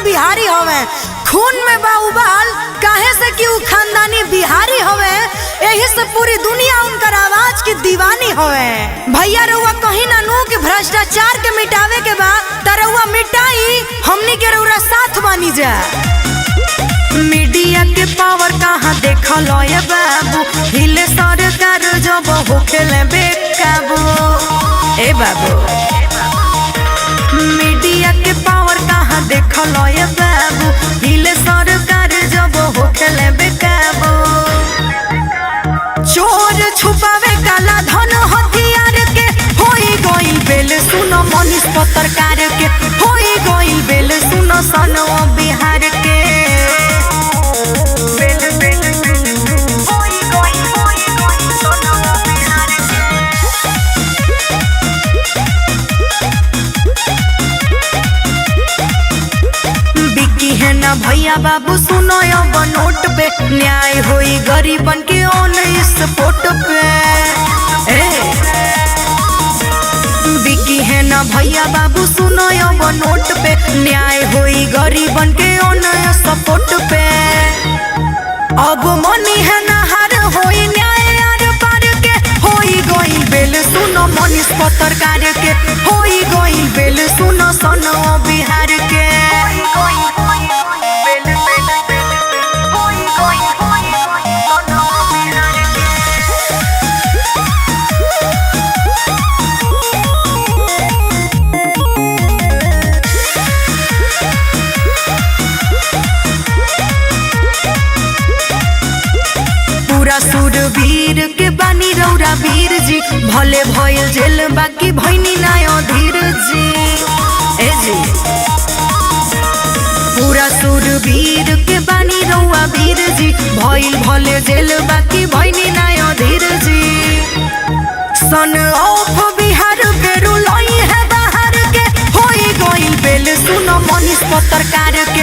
बिहारी हवे, खून में बा उबाल काहे से कि उ खानदानी बिहारी हवे, यही से पूरी दुनिया उनकर आवाज की दीवानी हवे। भैया रउआ कहीं ना नु कि भ्रष्टाचार के मिटावे के बा त रउआ मिटाई, हमनी के रउरा साथ बानी जा। मीडिया के पावर कहाँ देखल ये बाबू, हिले सरकार जब होखेले बेकाबू। ए बाबू मीडिया के पावर कहाँ देखल ये बाबू, हिले सरकार जब होखेले बेकाबू। चोर छुपावे काला धन हथियार के, होई गइल बेल सुनो मनीष पत्रकार के, होई गइल बेल सुनो सनो बिहार के। भैया बाबू सुनो अब नोट पे, न्याय होई गरीबन के ऑन स्पॉट पे। बिकी है ना भैया बाबू सुनो अब नोट पे, न्याय होई गरीबन के ऑन स्पॉट पे। अब मनी है ना हार होई न्याय यार पार के, होई गइल बेल सुनो मनीष पत्रकार के, होई गइल बेल सुनो सनो बिहार के। सूरवीर के बानी रौरा वीर जी, भले भइल जेल बाकी भइनी नायो धीर जी। ए जी पूरा सूरवीर के बानी रौआ वीर जी, भइल भले जेल बाकी भइनी नायो धीर जी। सन ऑफ बिहार फेरू लई है बाहर के, होई गइल बेल सुनो मनीष पत्रकार के,